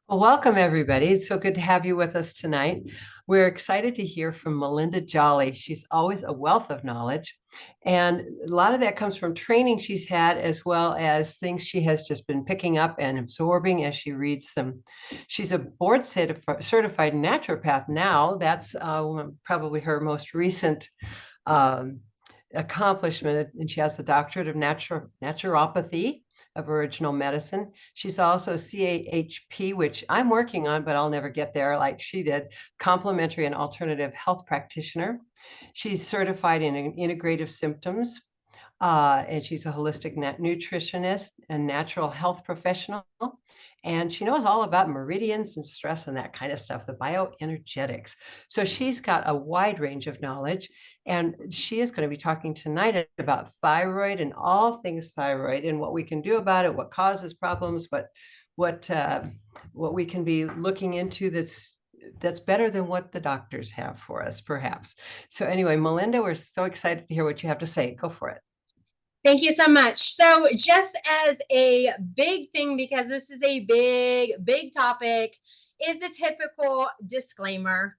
Well, welcome, everybody. It's so good to have you with us tonight. We're excited to hear from Melinda Jolly. She's always a wealth of knowledge, and a lot of that comes from training she's had, as well as things she has just been picking up and absorbing as she reads them. She's a board certified naturopath now. That's probably her most recent um, accomplishment, and she has the doctorate of naturopathy of original medicine. She's also CAHP, which I'm working on, but I'll never get there like she did, complementary and alternative health practitioner. She's certified in integrative symptoms, and she's a holistic nutritionist and natural health professional. And she knows all about meridians and stress and that kind of stuff, the bioenergetics. So she's got a wide range of knowledge. And she is going to be talking tonight about thyroid and all things thyroid and what we can do about it, what causes problems, what what we can be looking into that's better than what the doctors have for us, perhaps. So anyway, Melinda, we're so excited to hear what you have to say. Go for it. Thank you so much. So, just as a big thing, because this is a big topic, is the typical disclaimer.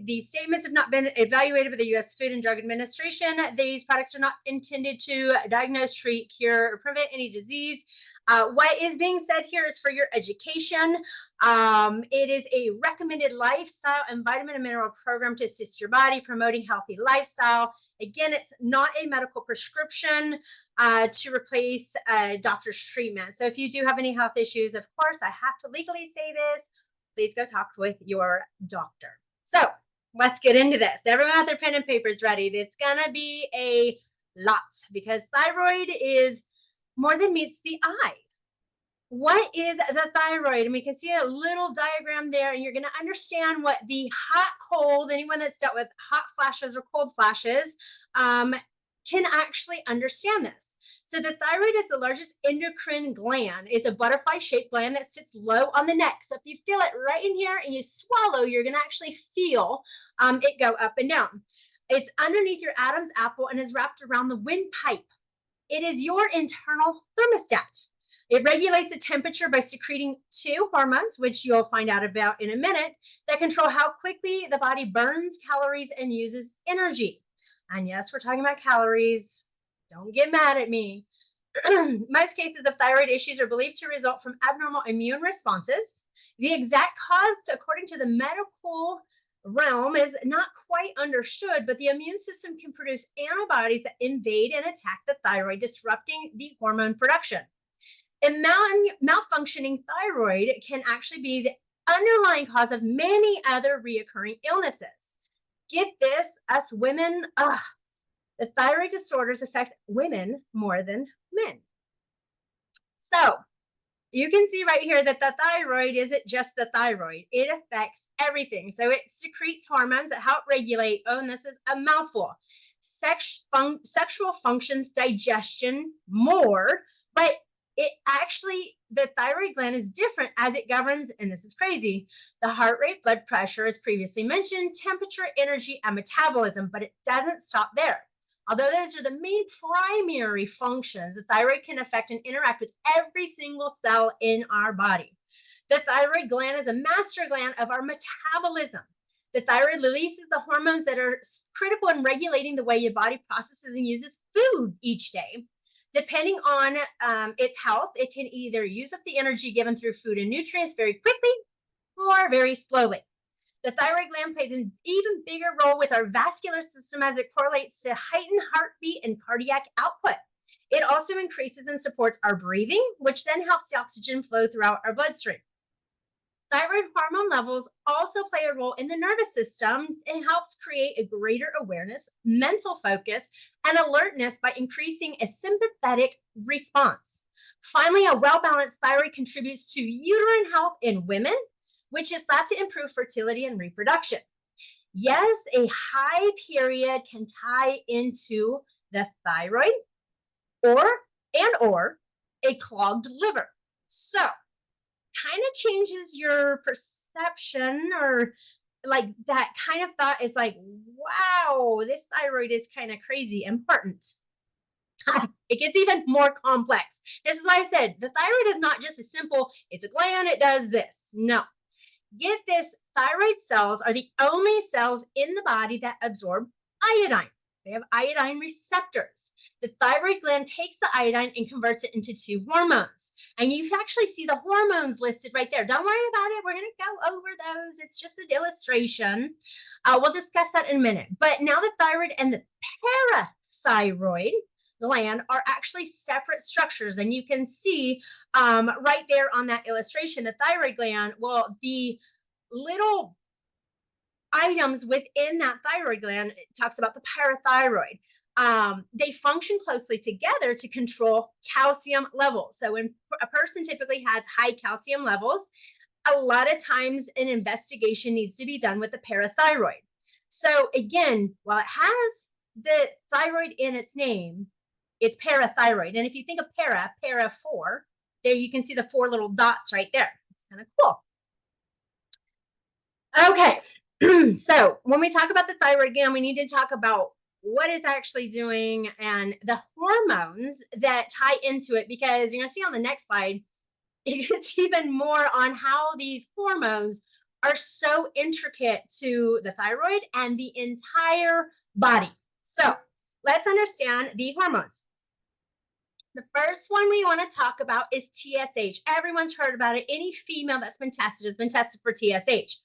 These statements have not been evaluated by the U.S. Food and Drug Administration. These products are not intended to diagnose, treat, cure, or prevent any disease. What is being said here is for your education. It is a recommended lifestyle and vitamin and mineral program to assist your body, promoting healthy lifestyle. Again, it's not a medical prescription to replace a doctor's treatment. So if you do have any health issues, of course, I have to legally say this. Please go talk with your doctor. So let's get into this. Everyone have their pen and papers ready. It's going to be a lot because thyroid is more than meets the eye. What is the thyroid? And we can see a little diagram there, and you're going to understand what the hot, cold, anyone that's dealt with hot flashes or cold flashes can actually understand this. So the thyroid is the largest endocrine gland. It's a butterfly-shaped gland that sits low on the neck. So if you feel it right in here and you swallow, you're going to actually feel it go up and down. It's underneath your Adam's apple and is wrapped around the windpipe. It is your internal thermostat. It regulates the temperature by secreting two hormones, which you'll find out about in a minute, that control how quickly the body burns calories and uses energy. And yes, we're talking about calories. Don't get mad at me. Most cases of thyroid issues are believed to result from abnormal immune responses. The exact cause, according to the medical realm, is not quite understood, but the immune system can produce antibodies that invade and attack the thyroid, disrupting the hormone production. A malfunctioning thyroid can actually be the underlying cause of many other reoccurring illnesses. Get this, us women, the thyroid disorders affect women more than men. So you can see right here that the thyroid isn't just the thyroid. It affects everything. So it secretes hormones that help regulate, and this is a mouthful, sexual functions, digestion, more, but it actually, the thyroid gland is different as it governs, and this is crazy, the heart rate, blood pressure, as previously mentioned, temperature, energy, and metabolism, but it doesn't stop there. Although those are the main primary functions, the thyroid can affect and interact with every single cell in our body. The thyroid gland is a master gland of our metabolism. The thyroid releases the hormones that are critical in regulating the way your body processes and uses food each day. Depending on its health, it can either use up the energy given through food and nutrients very quickly or very slowly. The thyroid gland plays an even bigger role with our vascular system as it correlates to heightened heartbeat and cardiac output. It also increases and supports our breathing, which then helps the oxygen flow throughout our bloodstream. Thyroid hormone levels also play a role in the nervous system and helps create a greater awareness, mental focus, and alertness by increasing a sympathetic response. Finally, a well-balanced thyroid contributes to uterine health in women, which is thought to improve fertility and reproduction. Yes, a high period can tie into the thyroid or a clogged liver. So kind of changes your perception, or like that kind of thought is like, wow, this thyroid is kind of crazy important. It gets even more complex. This is why I said the thyroid is not just a simple, it's a gland, it does this. No. Get this, thyroid cells are the only cells in the body that absorb iodine. They have iodine receptors. The thyroid gland takes the iodine and converts it into two hormones. And you actually see the hormones listed right there. Don't worry about it. We're going to go over those. It's just an illustration. We'll discuss that in a minute. But now the thyroid and the parathyroid gland are actually separate structures. And you can see right there on that illustration, the thyroid gland, well, the little items within that thyroid gland, it talks about the parathyroid. They function closely together to control calcium levels. So when a person typically has high calcium levels, a lot of times an investigation needs to be done with the parathyroid. So again, while it has the thyroid in its name, it's parathyroid. And if you think of para 4, there you can see the 4 little dots right there. It's kind of cool. Okay, so when we talk about the thyroid gland, we need to talk about what it's actually doing and the hormones that tie into it, because you're going to see on the next slide, it gets even more on how these hormones are so intricate to the thyroid and the entire body. So let's understand the hormones. The first one we want to talk about is TSH. Everyone's heard about it. Any female that's been tested has been tested for TSH.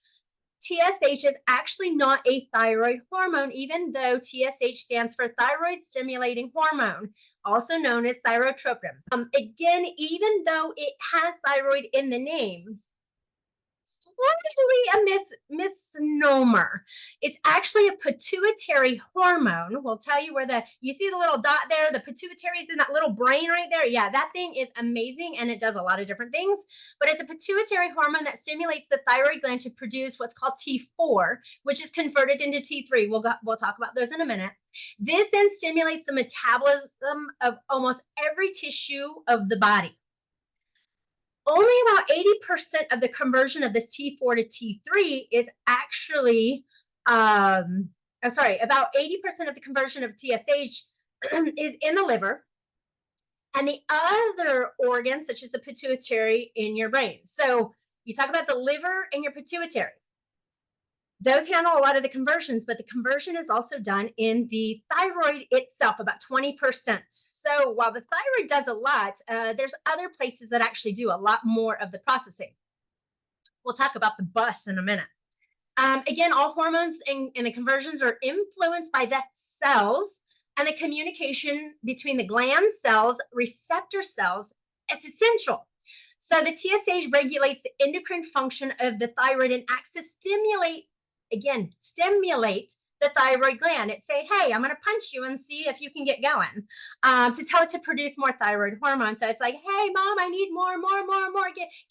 TSH is actually not a thyroid hormone, even though TSH stands for thyroid stimulating hormone, also known as thyrotropin. Again, even though it has thyroid in the name, slightly a misnomer. It's actually a pituitary hormone. We'll tell you where you see the little dot there, the pituitary is in that little brain right there. Yeah, that thing is amazing and it does a lot of different things, but it's a pituitary hormone that stimulates the thyroid gland to produce what's called T4, which is converted into T3. We'll talk about those in a minute. This then stimulates the metabolism of almost every tissue of the body. Only about 80% of the conversion of this T4 to T3 is actually, about 80% of the conversion of TSH is in the liver and the other organs, such as the pituitary, in your brain. So you talk about the liver and your pituitary. Those handle a lot of the conversions, but the conversion is also done in the thyroid itself, about 20%. So while the thyroid does a lot, there's other places that actually do a lot more of the processing. We'll talk about the bus in a minute. Again, all hormones and the conversions are influenced by the cells, and the communication between the gland cells, receptor cells, it's essential. So the TSH regulates the endocrine function of the thyroid and acts to stimulate the thyroid gland. It's saying, hey, I'm going to punch you and see if you can get going, to tell it to produce more thyroid hormone. So it's like, hey, mom, I need more.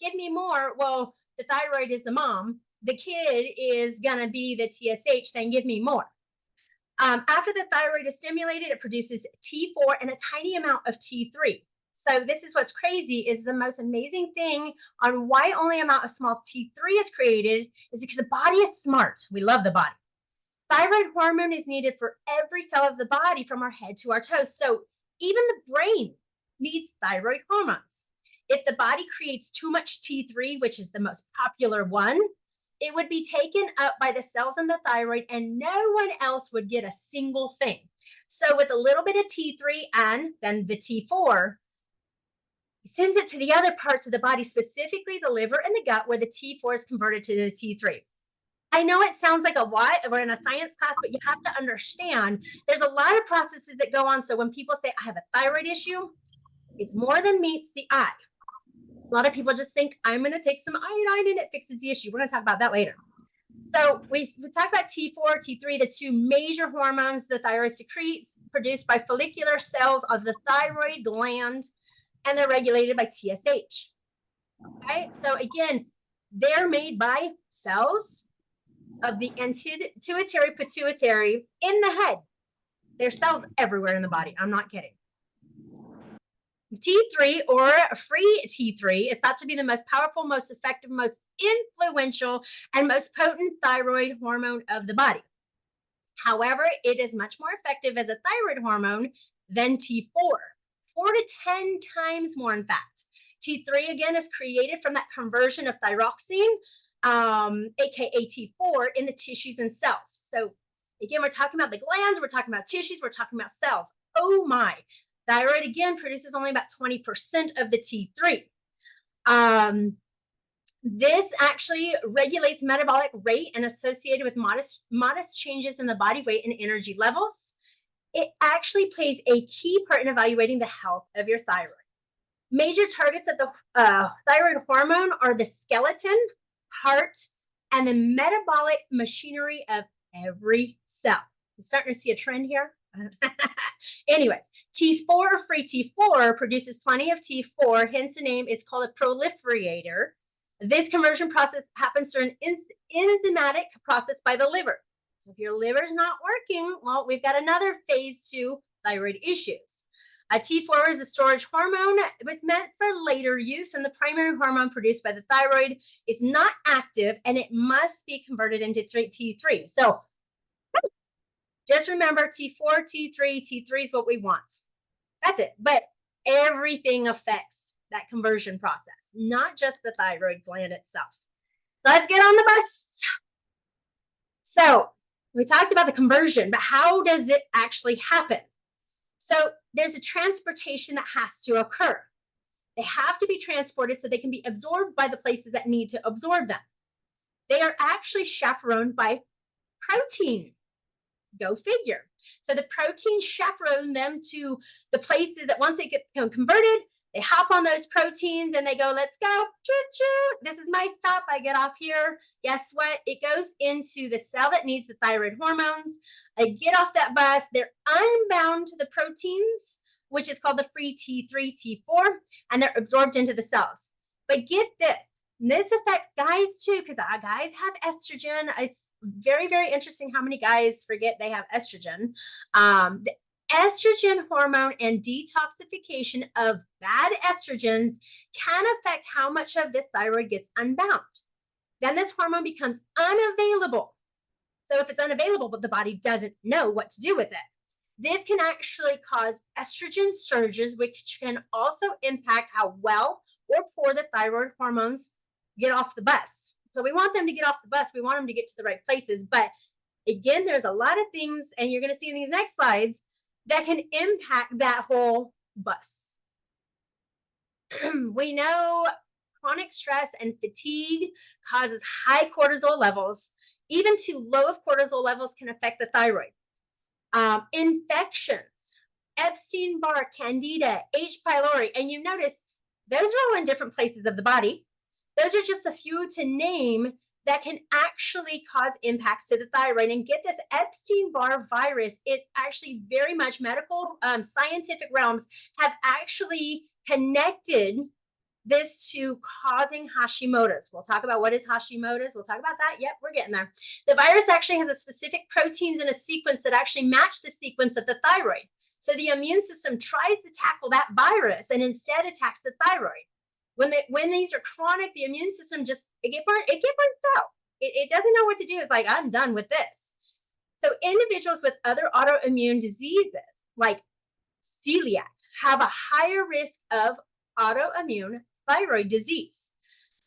Give me more. Well, the thyroid is the mom. The kid is going to be the TSH saying, give me more. After the thyroid is stimulated, it produces T4 and a tiny amount of T3. So this is what's crazy, is the most amazing thing on why only amount of small T3 is created is because the body is smart. We love the body. Thyroid hormone is needed for every cell of the body from our head to our toes. So even the brain needs thyroid hormones. If the body creates too much T3, which is the most popular one, it would be taken up by the cells in the thyroid and no one else would get a single thing. So with a little bit of T3 and then the T4, sends it to the other parts of the body, specifically the liver and the gut, where the T4 is converted to the T3. I know it sounds like a lot. We're in a science class, but you have to understand there's a lot of processes that go on. So when people say, I have a thyroid issue, it's more than meets the eye. A lot of people just think, I'm going to take some iodine and it fixes the issue. We're going to talk about that later. So we talk about T4, T3, the two major hormones the thyroid secretes, produced by follicular cells of the thyroid gland, and they're regulated by TSH. Okay, so again, they're made by cells of the antidietary pituitary in the head. There's cells everywhere in the body. I'm not kidding. T3, or free T3, is thought to be the most powerful, most effective, most influential, and most potent thyroid hormone of the body. However, it is much more effective as a thyroid hormone than T4, 4 to 10 times more, in fact. T3, again, is created from that conversion of thyroxine, aka T4, in the tissues and cells. So again, we're talking about the glands, we're talking about tissues, we're talking about cells. Oh my. Thyroid, again, produces only about 20% of the T3. This actually regulates metabolic rate and associated with modest changes in the body weight and energy levels. It actually plays a key part in evaluating the health of your thyroid. Major targets of the thyroid hormone are the skeleton, heart, and the metabolic machinery of every cell. I'm starting to see a trend here. Anyway, T4 or free T4 produces plenty of T4, hence the name is called a proliferator. This conversion process happens through an enzymatic process by the liver. So if your liver's not working, well, we've got another phase 2 thyroid issues. A T4 is a storage hormone. It's meant for later use, and the primary hormone produced by the thyroid is not active, and it must be converted into T3. So just remember T4, T3, T3 is what we want. That's it. But everything affects that conversion process, not just the thyroid gland itself. Let's get on the bus. So we talked about the conversion, but how does it actually happen? So there's a transportation that has to occur. They have to be transported so they can be absorbed by the places that need to absorb them. They are actually chaperoned by protein. Go figure. So the proteins chaperone them to the places that once they get converted, they hop on those proteins and they go, let's go. Choo-choo. This is my stop. I get off here. Guess what? It goes into the cell that needs the thyroid hormones. I get off that bus. They're unbound to the proteins, which is called the free T3, T4, and they're absorbed into the cells. But get this. This affects guys too, because guys have estrogen. It's very, very interesting how many guys forget they have estrogen. The estrogen hormone and detoxification of bad estrogens can affect how much of this thyroid gets unbound. Then this hormone becomes unavailable. So if it's unavailable, but the body doesn't know what to do with it, this can actually cause estrogen surges, which can also impact how well or poor the thyroid hormones get off the bus. So we want them to get off the bus. We want them to get to the right places. But again, there's a lot of things, and you're going to see in these next slides, that can impact that whole bus. We know chronic stress and fatigue causes high cortisol levels. Even too low of cortisol levels can affect the thyroid. Infections, Epstein-Barr, Candida, H. pylori, and you notice those are all in different places of the body. Those are just a few to name that can actually cause impacts to the thyroid. And get this, Epstein-Barr virus is actually very much medical, scientific realms have actually connected this to causing Hashimoto's. We'll talk about what is Hashimoto's. We'll talk about that. Yep, we're getting there. The virus actually has a specific proteins in a sequence that actually match the sequence of the thyroid. So the immune system tries to tackle that virus and instead attacks the thyroid. When these are chronic, the immune system just, it gets burnt out. It doesn't know what to do. It's like, I'm done with this. So individuals with other autoimmune diseases like celiac have a higher risk of autoimmune thyroid disease.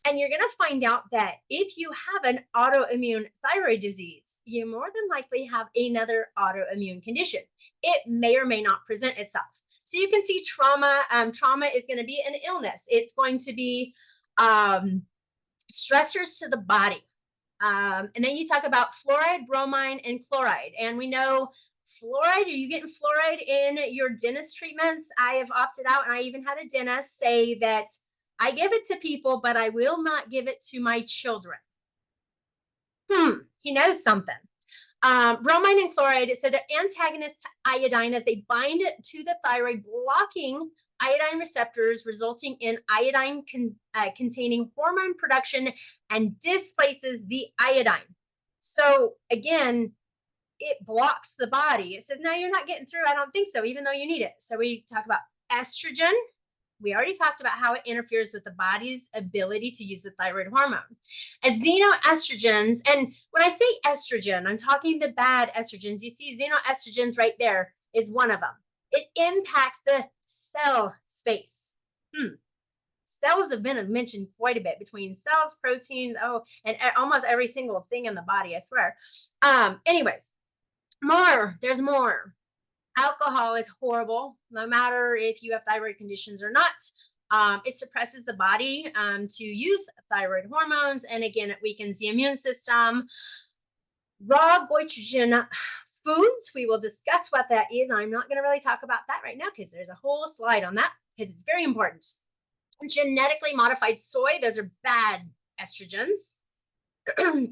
And you're going to find out that if you have an autoimmune thyroid disease, you more than likely have another autoimmune condition. It may or may not present itself. So you can see trauma. Trauma is going to be an illness. It's going to be stressors to the body. And then you talk about fluoride, bromine, and chloride. And we know fluoride, are you getting fluoride in your dentist treatments? I have opted out, and I even had a dentist say that I give it to people, but I will not give it to my children. He knows something. Bromine and chloride, so they're antagonists to iodine as they bind to the thyroid, blocking iodine receptors, resulting in iodine containing hormone production and displaces the iodine. So again, it blocks the body. It says, no, you're not getting through. I don't think so, even though you need it. So we talk about estrogen. We already talked about how it interferes with the body's ability to use the thyroid hormone. As xenoestrogens, and when I say estrogen, I'm talking the bad estrogens. You see xenoestrogens right there is one of them. It impacts the cell space. Cells have been mentioned quite a bit between cells, proteins, and almost every single thing in the body, I swear. Anyways, there's more. Alcohol is horrible, no matter if you have thyroid conditions or not. It suppresses the body to use thyroid hormones, and again, it weakens the immune system. Raw goitrogen foods, we will discuss what that is. I'm not going to really talk about that right now because there's a whole slide on that because it's very important. Genetically modified soy, those are bad estrogens.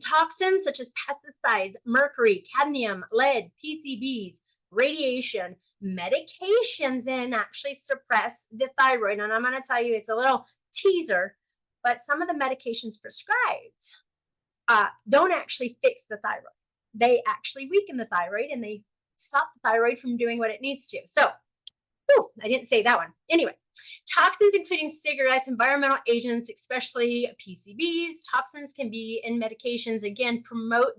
Toxins such as pesticides, mercury, cadmium, lead, PCBs, radiation, medications, and actually suppress the thyroid. And I'm going to tell you, it's a little teaser, but some of the medications prescribed don't actually fix the thyroid. They actually weaken the thyroid and they stop the thyroid from doing what it needs to. So, I didn't say that one. Anyway, toxins including cigarettes, environmental agents, especially PCBs. Toxins can be in medications. Again,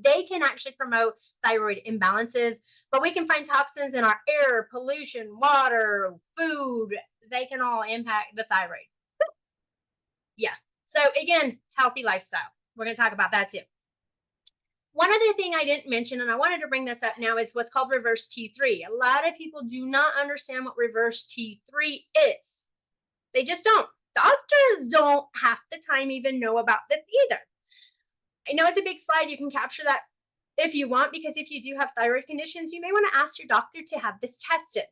they can actually promote thyroid imbalances, but we can find toxins in our air, pollution, water, food. They can all impact the thyroid. Yeah. So again, healthy lifestyle. We're going to talk about that too. One other thing I didn't mention, and I wanted to bring this up now, is what's called reverse T3. A lot of people do not understand what reverse T3 is. They just don't. Doctors don't half the time even know about this either. I know it's a big slide. You can capture that if you want, because if you do have thyroid conditions, you may want to ask your doctor to have this tested.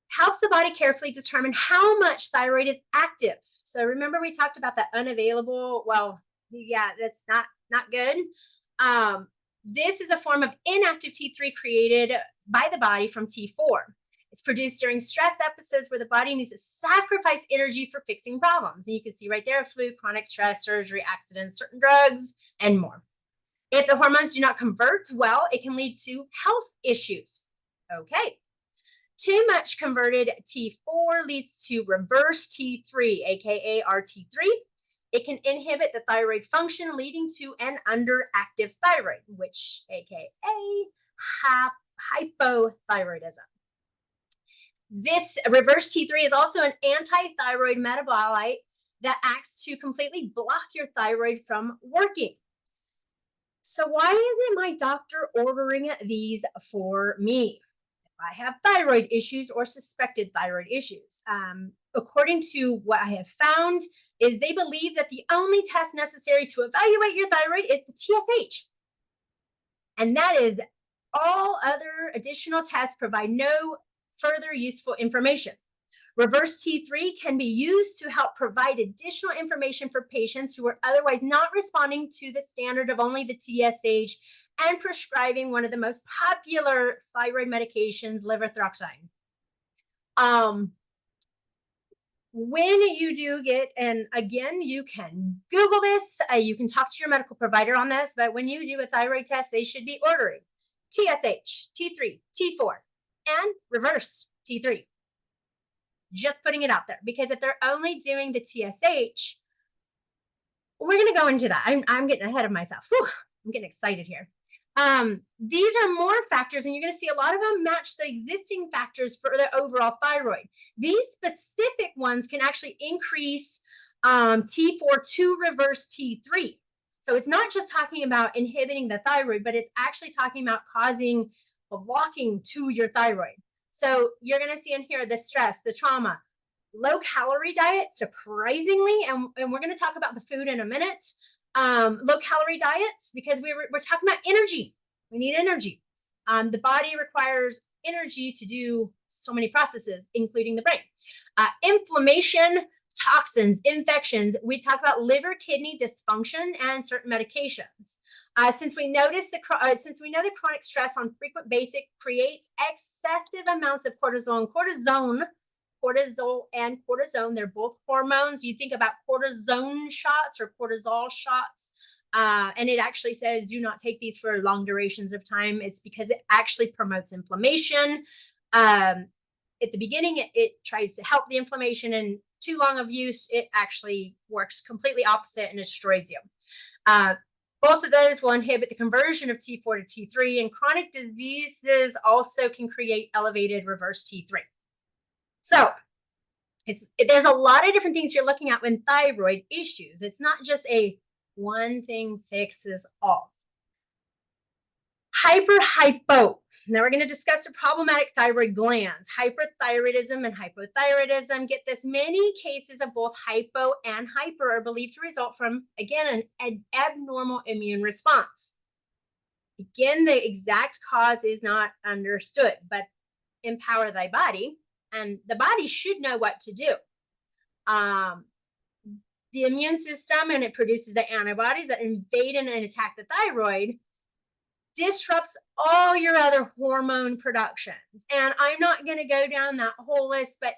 Helps the body carefully determine how much thyroid is active. So remember we talked about that unavailable. Well, yeah, that's not good. This is a form of inactive T3 created by the body from T4. It's produced during stress episodes where the body needs to sacrifice energy for fixing problems. And you can see right there, flu, chronic stress, surgery, accidents, certain drugs, and more. If the hormones do not convert well, it can lead to health issues. Okay. Too much converted T4 leads to reverse T3, aka RT3. It can inhibit the thyroid function, leading to an underactive thyroid, which aka hypothyroidism. This reverse T3 is also an anti-thyroid metabolite that acts to completely block your thyroid from working. So why isn't my doctor ordering these for me? I have thyroid issues or suspected thyroid issues. According to what I have found, is they believe that the only test necessary to evaluate your thyroid is the TSH. And that is all other additional tests provide no further useful information. Reverse T3 can be used to help provide additional information for patients who are otherwise not responding to the standard of only the TSH and prescribing one of the most popular thyroid medications, levothyroxine. When you do get, and again, you can Google this, you can talk to your medical provider on this, but when you do a thyroid test, they should be ordering TSH, T3, T4, and reverse T3. Just putting it out there, because if they're only doing the TSH, we're going to go into that. I'm getting ahead of myself. Whew, I'm getting excited here. These are more factors, and you're going to see a lot of them match the existing factors for the overall thyroid. These specific ones can actually increase T4 to reverse T3. So it's not just talking about inhibiting the thyroid, but it's actually talking about causing blocking to your thyroid. So you're going to see in here the stress, the trauma, low calorie diet, surprisingly, and we're going to talk about the food in a minute. Low calorie diets, because we're talking about energy. We need energy. The body requires energy to do so many processes, including the brain. Inflammation, toxins, infections. We talk about liver, kidney dysfunction, and certain medications. Since we know the chronic stress on frequent basic creates excessive amounts of cortisol and cortisone, they're both hormones. You think about cortisone shots or cortisol shots, and it actually says do not take these for long durations of time. It's because it actually promotes inflammation. At the beginning, it tries to help the inflammation, and too long of use, it actually works completely opposite and destroys you. Both of those will inhibit the conversion of T4 to T3, and chronic diseases also can create elevated reverse T3. So there's a lot of different things you're looking at when thyroid issues. It's not just a one thing fixes all. Hypo. Now we're going to discuss the problematic thyroid glands. Hyperthyroidism and hypothyroidism. Get this, many cases of both hypo and hyper are believed to result from, again, an abnormal immune response. Again, the exact cause is not understood, but empower thy body, and the body should know what to do. The immune system, and it produces the antibodies that invade and attack the thyroid, disrupts all your other hormone productions. And I'm not going to go down that whole list, but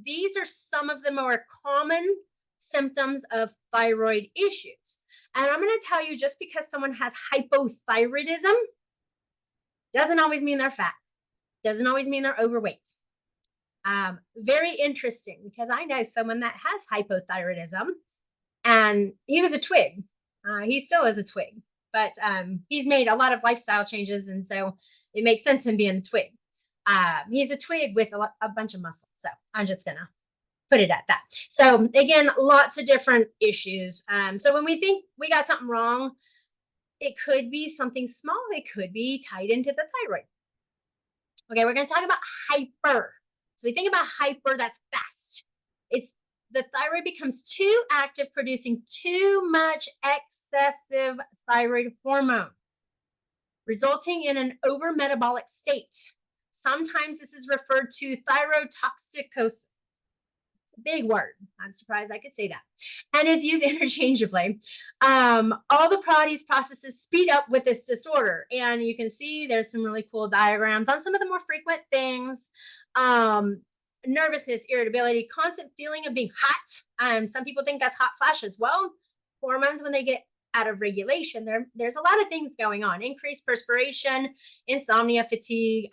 these are some of the more common symptoms of thyroid issues. And I'm going to tell you, just because someone has hypothyroidism doesn't always mean they're fat, doesn't always mean they're overweight. Very interesting, because I know someone that has hypothyroidism, and he was a twig. He still is a twig, but he's made a lot of lifestyle changes, and so it makes sense him being a twig. He's a twig with a bunch of muscle, so I'm just gonna put it at that. So again, lots of different issues. So when we think we got something wrong, it could be something small. It could be tied into the thyroid. Okay, we're going to talk about hyper. So we think about hyper, that's fast. It's the thyroid becomes too active, producing too much excessive thyroid hormone, resulting in an overmetabolic state. Sometimes this is referred to thyrotoxicosis. Big word. I'm surprised I could say that. And is used interchangeably. All the body's processes speed up with this disorder. And you can see there's some really cool diagrams on some of the more frequent things. Nervousness, irritability, constant feeling of being hot. Some people think that's hot flashes. Well, hormones, when they get out of regulation, there's a lot of things going on. Increased perspiration, insomnia, fatigue,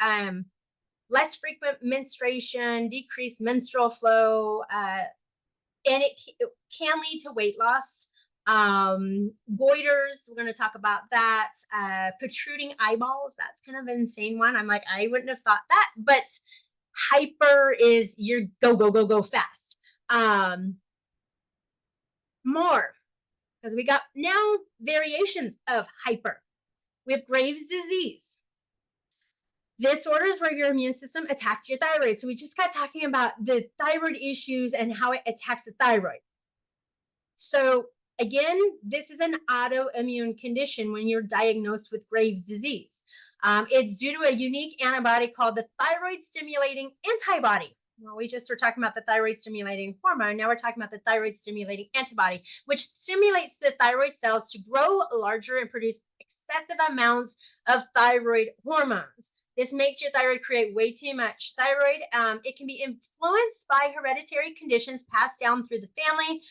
less frequent menstruation, decreased menstrual flow, and it can lead to weight loss. Goiters, we're going to talk about that. Protruding eyeballs, that's kind of an insane one. I'm like, I wouldn't have thought that, but hyper is you're go fast. More, because we got now variations of hyper. We have Graves' disease. This order is where your immune system attacks your thyroid. So we just got talking about the thyroid issues and how it attacks the thyroid. So again, this is an autoimmune condition when you're diagnosed with Graves' disease. It's due to a unique antibody called the thyroid stimulating antibody. Well, we just were talking about the thyroid stimulating hormone. Now we're talking about the thyroid stimulating antibody, which stimulates the thyroid cells to grow larger and produce excessive amounts of thyroid hormones. This makes your thyroid create way too much thyroid. It can be influenced by hereditary conditions passed down through the family.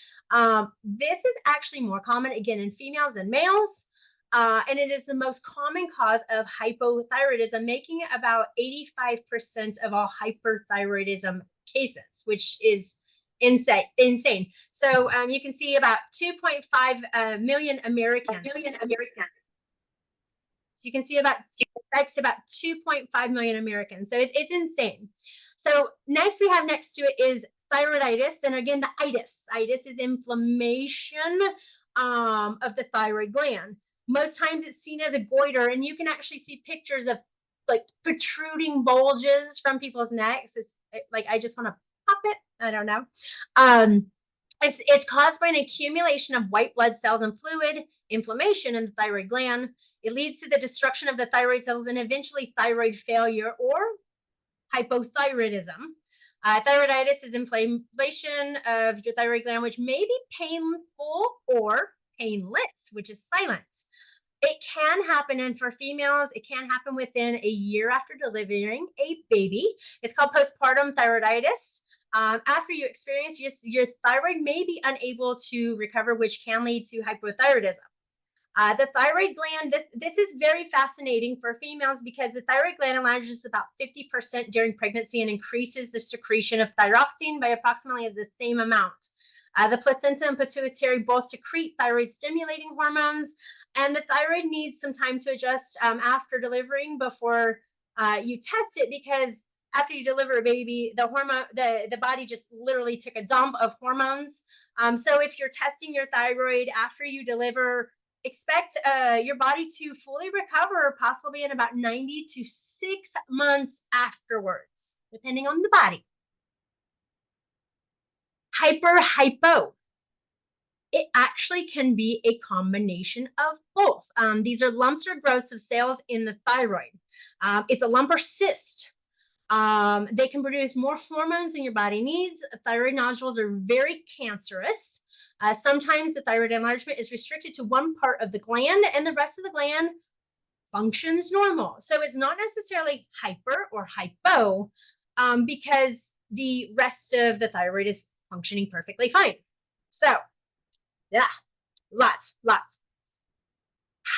This is actually more common, again, in females than males. And it is the most common cause of hypothyroidism, making it about 85% of all hyperthyroidism cases, which is insane. So you can see about 2.5 million Americans. So you can see about 2.5 million Americans. So it's insane. So next we have next to it is thyroiditis. And again, the itis. Itis is inflammation of the thyroid gland. Most times it's seen as a goiter, and you can actually see pictures of like protruding bulges from people's necks. It's like, I just want to pop it. I don't know. It's caused by an accumulation of white blood cells and fluid, inflammation in the thyroid gland. It leads to the destruction of the thyroid cells and eventually thyroid failure or hypothyroidism. Thyroiditis is inflammation of your thyroid gland, which may be painful or painless, which is silent. It can happen, and for females, it can happen within a year after delivering a baby. It's called postpartum thyroiditis. After you experience, your thyroid may be unable to recover, which can lead to hypothyroidism. The thyroid gland, this is very fascinating for females because the thyroid gland enlarges about 50% during pregnancy and increases the secretion of thyroxine by approximately the same amount. The placenta and pituitary both secrete thyroid stimulating hormones, and the thyroid needs some time to adjust after delivering before you test it, because after you deliver a baby, the body just literally took a dump of hormones. So if you're testing your thyroid after you deliver, expect your body to fully recover possibly in about 90 to 6 months afterwards, depending on the body. Hypo. It actually can be a combination of both. These are lumps or growths of cells in the thyroid. It's a lump or cyst. They can produce more hormones than your body needs. Thyroid nodules are very cancerous. Sometimes the thyroid enlargement is restricted to one part of the gland, and the rest of the gland functions normal. So it's not necessarily hyper or hypo, because the rest of the thyroid is functioning perfectly fine. So, yeah, lots.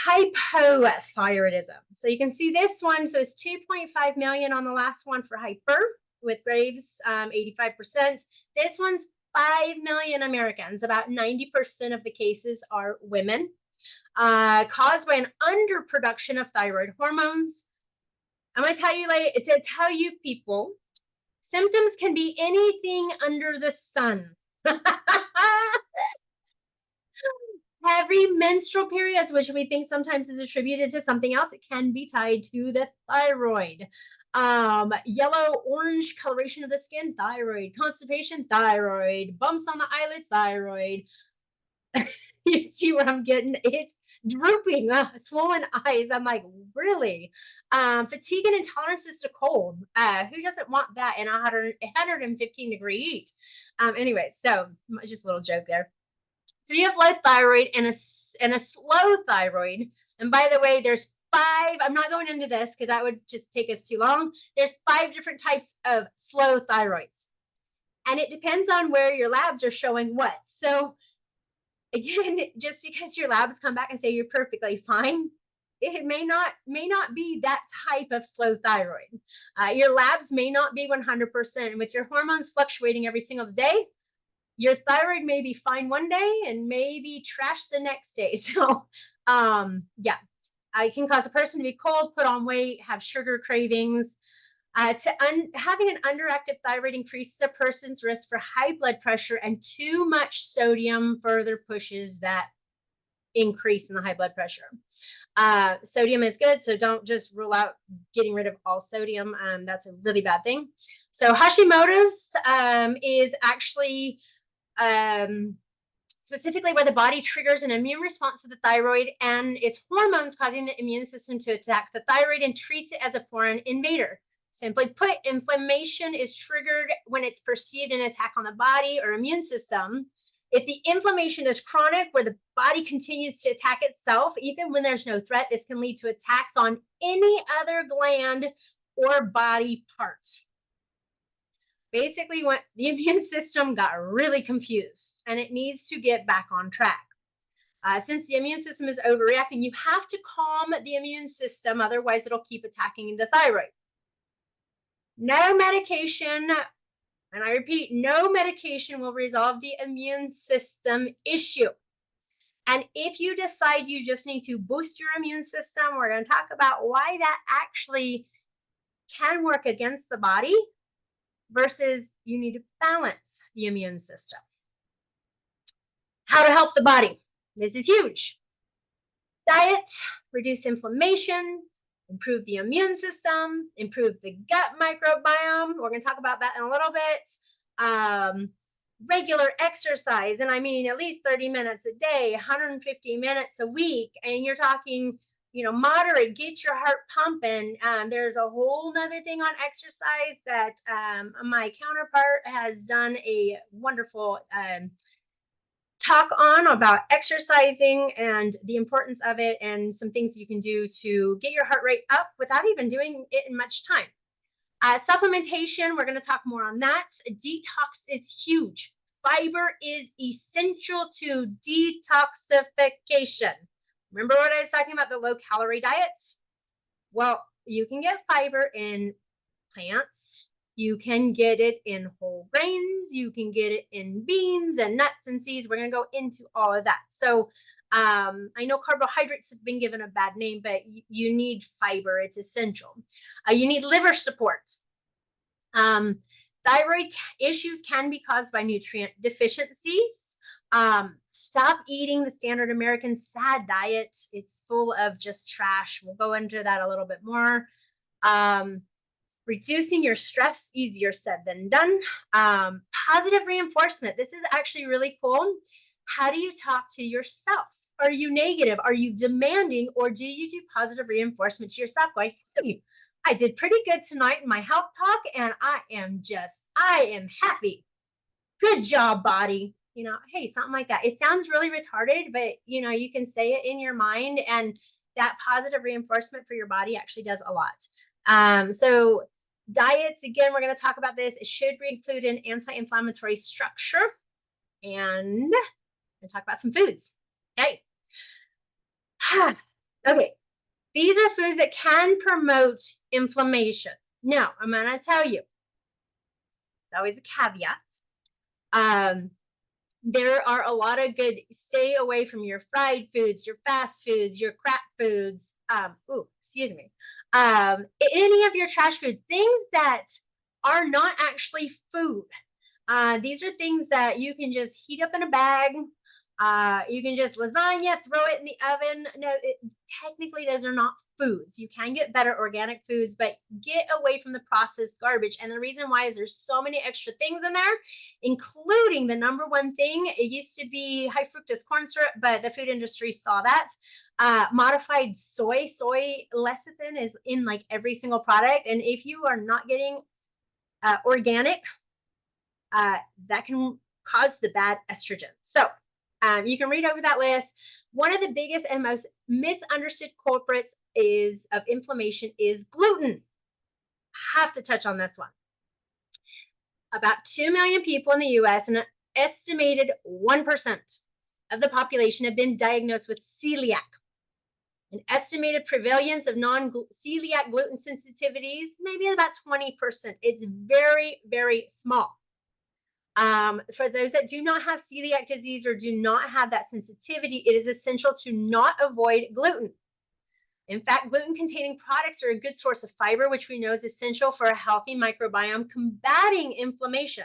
Hypothyroidism. So you can see this one. So it's 2.5 million on the last one for hyper, with Graves, 85%. This one's 5 million Americans. About 90% of the cases are women, caused by an underproduction of thyroid hormones. I'm going to tell you people, symptoms can be anything under the sun. Heavy menstrual periods, which we think sometimes is attributed to something else, it can be tied to the thyroid. Yellow, orange coloration of the skin, thyroid. Constipation, thyroid. Bumps on the eyelids, thyroid. You see what I'm getting? It's drooping, swollen eyes. I'm like, really? Fatigue and intolerances to cold. Who doesn't want that in 115 degree heat? Anyway, so just a little joke there. So you have low thyroid and a slow thyroid. And by the way, there's 5, I'm not going into this because that would just take us too long. There's 5 different types of slow thyroids. And it depends on where your labs are showing what. So again, just because your labs come back and say you're perfectly fine, it may not be that type of slow thyroid. Your labs may not be 100%. With your hormones fluctuating every single day, your thyroid may be fine one day and maybe trash the next day. So, yeah, it can cause a person to be cold, put on weight, have sugar cravings. Having an underactive thyroid increases a person's risk for high blood pressure, and too much sodium further pushes that increase in the high blood pressure. Sodium is good, so don't just rule out getting rid of all sodium. That's a really bad thing. So Hashimoto's is actually specifically where the body triggers an immune response to the thyroid and its hormones, causing the immune system to attack the thyroid and treats it as a foreign invader. Simply put, inflammation is triggered when it's perceived an attack on the body or immune system. If the inflammation is chronic, where the body continues to attack itself, even when there's no threat, this can lead to attacks on any other gland or body part. Basically, when the immune system got really confused and it needs to get back on track. Since the immune system is overreacting, you have to calm the immune system, otherwise it'll keep attacking the thyroid. No medication, and I repeat, no medication will resolve the immune system issue. And if you decide you just need to boost your immune system, we're going to talk about why that actually can work against the body versus you need to balance the immune system. How to help the body. This is huge. Diet, reduce inflammation, improve the immune system, improve the gut microbiome. We're going to talk about that in a little bit. Regular exercise, and I mean at least 30 minutes a day, 150 minutes a week, and you're talking, moderate, get your heart pumping. There's a whole nother thing on exercise that my counterpart has done a wonderful talk on about exercising and the importance of it, and some things you can do to get your heart rate up without even doing it in much time. Supplementation, we're going to talk more on that. Detox is huge. Fiber is essential to detoxification. Remember what I was talking about, the low-calorie diets? Well, you can get fiber in plants. You can get it in whole grains. You can get it in beans and nuts and seeds. We're going to go into all of that. So I know carbohydrates have been given a bad name, but you need fiber. It's essential. You need liver support. Thyroid issues can be caused by nutrient deficiencies. Stop eating the standard American SAD diet. It's full of just trash. We'll go into that a little bit more. Reducing your stress, easier said than done. Positive reinforcement. This is actually really cool. How do you talk to yourself? Are you negative? Are you demanding? Or do you do positive reinforcement to yourself going, hey, I did pretty good tonight in my health talk, and I am happy. Good job, body. Hey, something like that. It sounds really retarded, but you can say it in your mind, and that positive reinforcement for your body actually does a lot. So diets, again, we're going to talk about this. It should include an anti-inflammatory structure, and we'll talk about some foods. Okay. Okay. These are foods that can promote inflammation. Now, I'm going to tell you, it's always a caveat. There are a lot of good, stay away from your fried foods, your fast foods, your crap foods. Excuse me. Any of your trash foods, things that are not actually food. These are things that you can just heat up in a bag. You can just lasagna, throw it in the oven. No, technically those are not foods. You can get better organic foods, but get away from the processed garbage. And the reason why is there's so many extra things in there, including the number one thing. It used to be high fructose corn syrup, but the food industry saw that. Modified soy lecithin is in like every single product. And if you are not getting organic, that can cause the bad estrogen. So you can read over that list. One of the biggest and most misunderstood culprits of inflammation is gluten. Have to touch on this one. About 2 million people in the US and an estimated 1% of the population have been diagnosed with celiac. An estimated prevalence of non-celiac gluten sensitivities, maybe about 20%. It's very, very small. For those that do not have celiac disease or do not have that sensitivity, it is essential to not avoid gluten. In fact, gluten-containing products are a good source of fiber, which we know is essential for a healthy microbiome combating inflammation.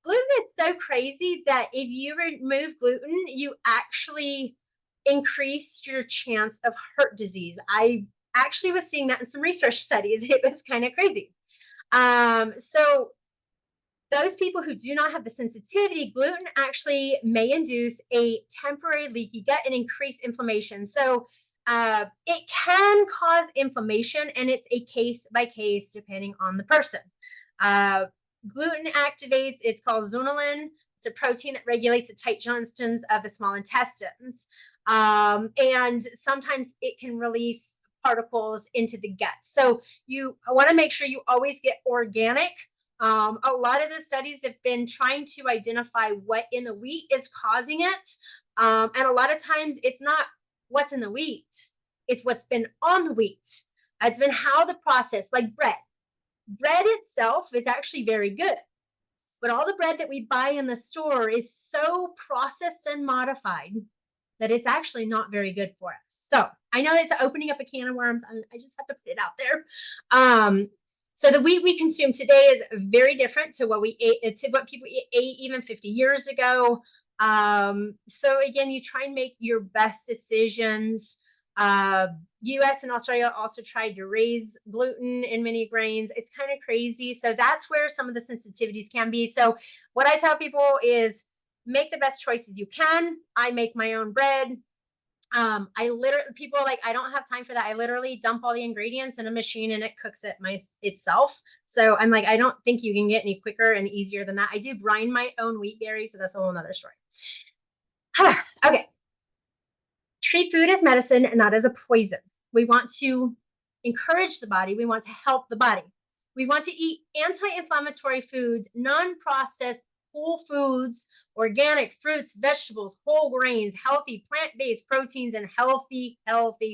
Gluten is so crazy that if you remove gluten, you actually increase your chance of heart disease. I actually was seeing that in some research studies. It was kind of crazy. So those people who do not have the sensitivity, gluten actually may induce a temporary leaky gut and increase inflammation. So it can cause inflammation, and it's a case by case depending on the person. Gluten activates, it's called zonulin. It's a protein that regulates the tight junctions of the small intestines. And sometimes it can release particles into the gut. So you want to make sure you always get organic. A lot of the studies have been trying to identify what in the wheat is causing it. And a lot of times it's not what's in the wheat, it's what's been on the wheat. It's been how the process, like bread. Bread itself is actually very good, but all the bread that we buy in the store is so processed and modified that it's actually not very good for us. So I know it's opening up a can of worms. I just have to put it out there. So the wheat we consume today is very different to what we ate, to what people ate even 50 years ago. So again, you try and make your best decisions. US and Australia also tried to raise gluten in many grains. It's kind of crazy. So that's where some of the sensitivities can be. So what I tell people is make the best choices you can. I make my own bread. People are like, I don't have time for that. I literally dump all the ingredients in a machine and it cooks it itself. So I'm like, I don't think you can get any quicker and easier than that. I do grind my own wheat berries, so that's a whole nother story. Okay. Treat food as medicine and not as a poison. We want to encourage the body. We want to help the body. We want to eat anti-inflammatory foods, non-processed whole foods, organic fruits, vegetables, whole grains, healthy plant-based proteins, and healthy fats.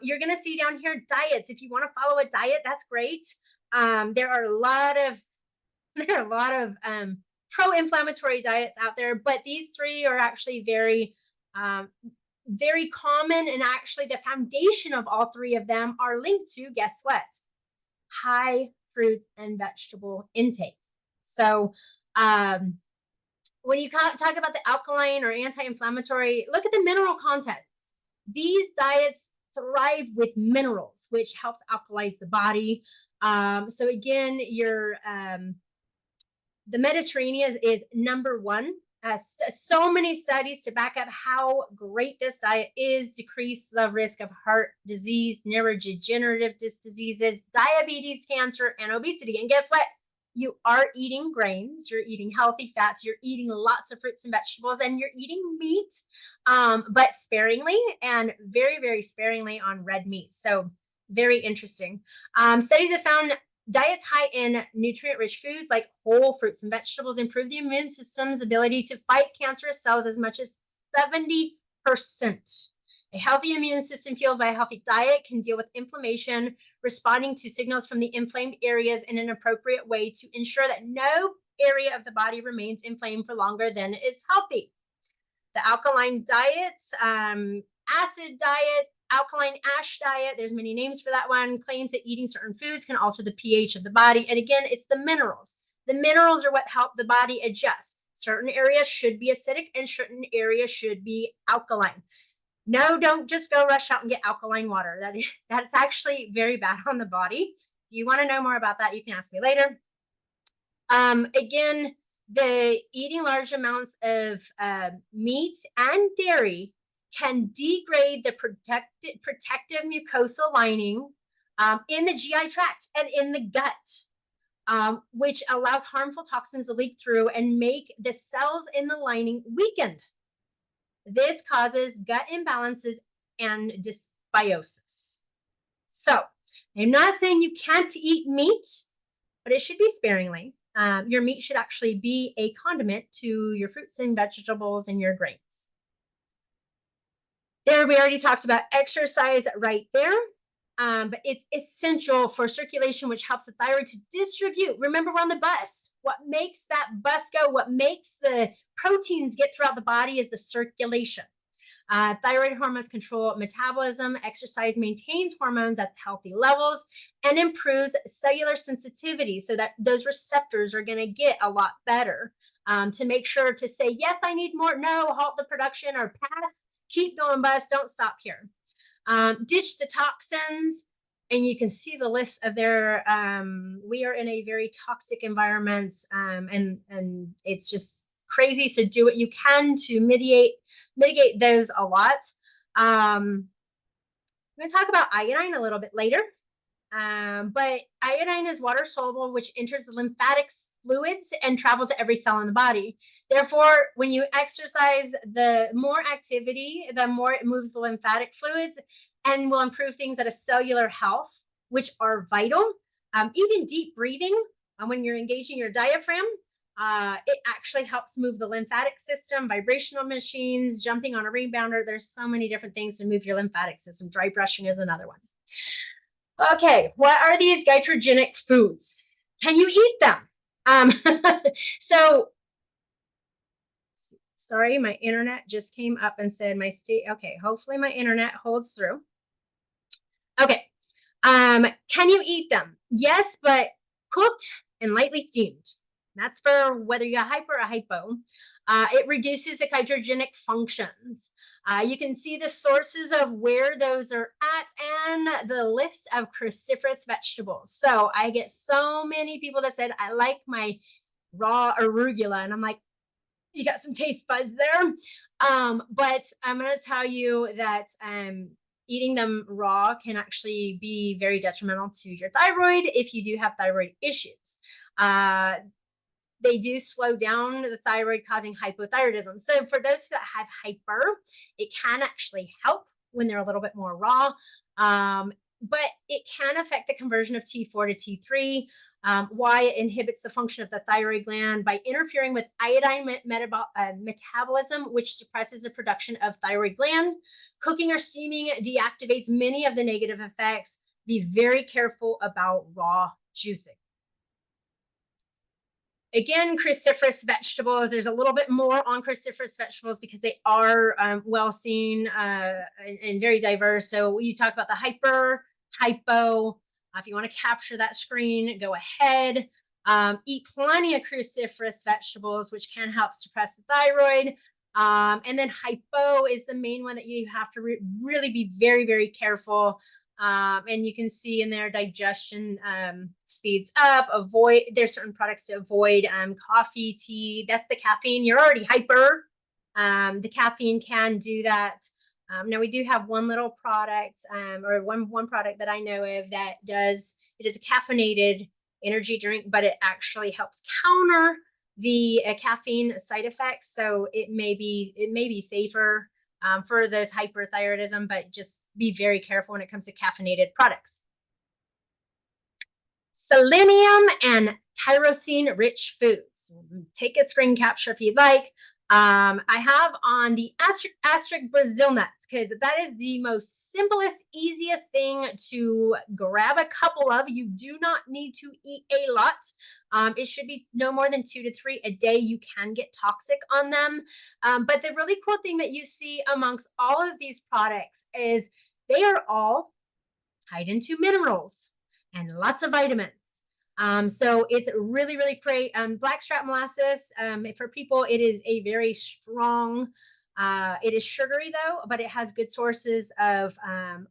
You're going to see down here diets. If you want to follow a diet, that's great. There are a lot of there are a lot of pro-inflammatory diets out there, but these three are actually very common, and actually the foundation of all three of them are linked to, guess what? High fruit and vegetable intake. So when you talk about the alkaline or anti-inflammatory, look at the mineral content. These diets thrive with minerals, which helps alkalize the body. So again, the Mediterranean is number one. So many studies to back up how great this diet is: decrease the risk of heart disease, neurodegenerative diseases, diabetes, cancer, and obesity. And guess what? You are eating grains, you're eating healthy fats, you're eating lots of fruits and vegetables, and you're eating meat, but sparingly, and very, very sparingly on red meat. So very interesting. Studies have found diets high in nutrient-rich foods like whole fruits and vegetables improve the immune system's ability to fight cancerous cells as much as 70%. A healthy immune system fueled by a healthy diet can deal with inflammation, responding to signals from the inflamed areas in an appropriate way to ensure that no area of the body remains inflamed for longer than is healthy. The alkaline diets, acid diet, alkaline ash diet, there's many names for that one, claims that eating certain foods can alter the pH of the body. And again, it's the minerals. The minerals are what help the body adjust. Certain areas should be acidic and certain areas should be alkaline. No, don't just go rush out and get alkaline water. That's actually very bad on the body. If you want to know more about that, you can ask me later. Again, the eating large amounts of meat and dairy can degrade the protective mucosal lining in the GI tract and in the gut, which allows harmful toxins to leak through and make the cells in the lining weakened. This causes gut imbalances and dysbiosis. So I'm not saying you can't eat meat, but it should be sparingly. Your meat should actually be a condiment to your fruits and vegetables and your grains. There, we already talked about exercise right there, but it's essential for circulation, which helps the thyroid to distribute. Remember, we're on the bus. What makes that bus go, what makes the proteins get throughout the body is the circulation. Thyroid hormones control metabolism. Exercise maintains hormones at healthy levels and improves cellular sensitivity so that those receptors are going to get a lot better to make sure to say, yes, I need more. No, halt the production, or pass. Keep going, bus. Don't stop here. Ditch the toxins. And you can see the list of their, we are in a very toxic environment, and it's just crazy. So do what you can to mitigate those a lot. I'm going to talk about iodine a little bit later. But iodine is water soluble, which enters the lymphatic fluids and travels to every cell in the body. Therefore, when you exercise, the more activity, the more it moves the lymphatic fluids and will improve things at a cellular health, which are vital. Even deep breathing, when you're engaging your diaphragm, it actually helps move the lymphatic system. Vibrational machines, jumping on a rebounder. There's so many different things to move your lymphatic system. Dry brushing is another one. Okay, what are these glycogenic foods? Can you eat them? So, sorry, my internet just came up and said my state. Okay, hopefully my internet holds through. Okay, can you eat them? Yes, but cooked and lightly steamed. That's for whether you're hyper or hypo. It reduces the glycogenic functions. You can see the sources of where those are at and the list of cruciferous vegetables. So I get so many people that said, I like my raw arugula. And I'm like, you got some taste buds there. But I'm going to tell you that eating them raw can actually be very detrimental to your thyroid if you do have thyroid issues. They do slow down the thyroid, causing hypothyroidism. So for those that have hyper, it can actually help when they're a little bit more raw, but it can affect the conversion of T4 to T3. Why? It inhibits the function of the thyroid gland by interfering with iodine metabolism, which suppresses the production of thyroid gland. Cooking or steaming deactivates many of the negative effects. Be very careful about raw juicing. Again, cruciferous vegetables, there's a little bit more on cruciferous vegetables because they are well seen and very diverse. So you talk about the hyper, hypo. If you want to capture that screen, go ahead. Eat plenty of cruciferous vegetables, which can help suppress the thyroid. And then hypo is the main one that you have to really be very, very careful. And you can see in there digestion speeds up. Avoid, there's certain products to avoid. Coffee, tea, that's the caffeine. You're already hyper. The caffeine can do that. Now we do have one little product or one product that I know of that does, it is a caffeinated energy drink, but it actually helps counter the caffeine side effects. So it may be safer for those hyperthyroidism, but just be very careful when it comes to caffeinated products. Selenium and tyrosine rich foods. Take a screen capture if you'd like. I have on the asterisk Brazil nuts because that is the most simplest, easiest thing to grab a couple of. You do not need to eat a lot. It should be no more than 2 to 3 a day. You can get toxic on them. But the really cool thing that you see amongst all of these products is they are all tied into minerals and lots of vitamins. So it's really, really great. Blackstrap molasses, for people, it is a very strong, it is sugary though, but it has good sources of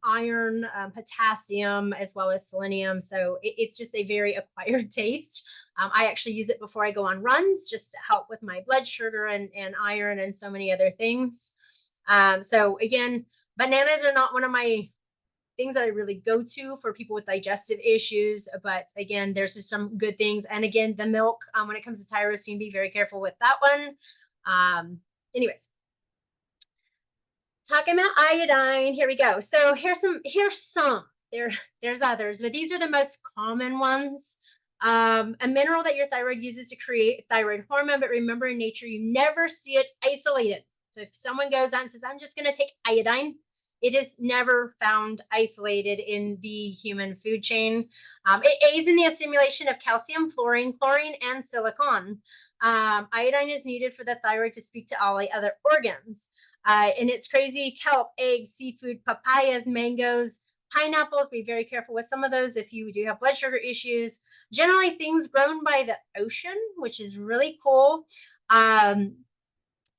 iron, potassium, as well as selenium. So it's just a very acquired taste. I actually use it before I go on runs just to help with my blood sugar and iron and so many other things. So again, bananas are not one of my things that I really go to for people with digestive issues. But again, there's just some good things. And again, the milk, when it comes to tyrosine, be very careful with that one. Anyways, talking about iodine, here we go. So here's some, there's others, but these are the most common ones. A mineral that your thyroid uses to create thyroid hormone, but remember in nature, you never see it isolated. So if someone goes out and says, I'm just going to take iodine, it is never found isolated in the human food chain. It aids in the assimilation of calcium, fluorine, chlorine, and silicon. Iodine is needed for the thyroid to speak to all the other organs. And it's crazy. Kelp, eggs, seafood, papayas, mangoes, pineapples. Be very careful with some of those if you do have blood sugar issues. Generally, things grown by the ocean, which is really cool.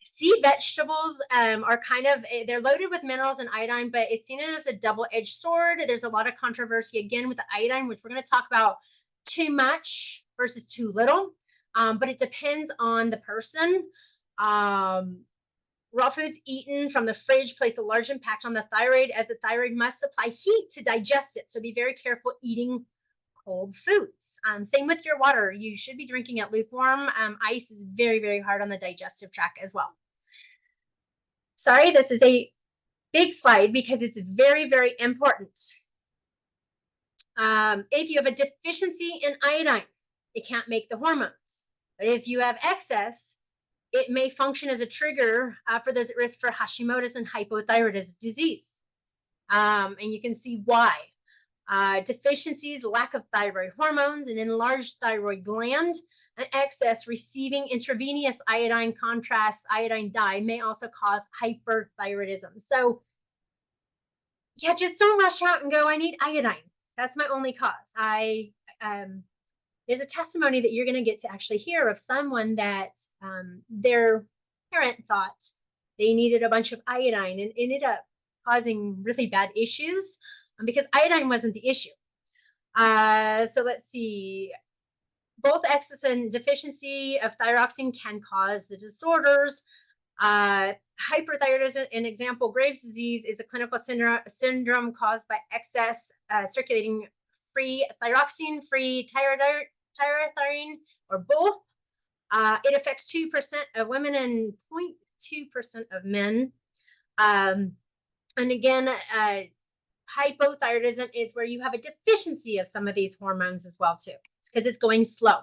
Sea vegetables are kind of, they're loaded with minerals and iodine, but it's seen as a double-edged sword. There's a lot of controversy again with the iodine, which we're going to talk about too much versus too little. But it depends on the person. Raw foods eaten from the fridge place a large impact on the thyroid, as the thyroid must supply heat to digest it. So be very careful eating cold foods. Same with your water. You should be drinking it lukewarm. Ice is very, very hard on the digestive tract as well. Sorry, this is a big slide because it's very, very important. If you have a deficiency in iodine, it can't make the hormones. But if you have excess, it may function as a trigger for those at risk for Hashimoto's and hypothyroidism disease. And you can see why. Deficiencies, lack of thyroid hormones, an enlarged thyroid gland, and excess receiving intravenous iodine contrast, iodine dye may also cause hyperthyroidism. So yeah, just don't rush out and go, I need iodine. That's my only cause. There's a testimony that you're going to get to actually hear of someone that their parent thought they needed a bunch of iodine and ended up causing really bad issues because iodine wasn't the issue. So let's see. Both excess and deficiency of thyroxine can cause the disorders. Hyperthyroidism, an example, Graves' disease is a clinical syndrome caused by excess circulating free thyroxine, free tyrosine, or both. It affects 2% of women and 0.2% of men. And again, hypothyroidism is where you have a deficiency of some of these hormones as well too, because it's going slow.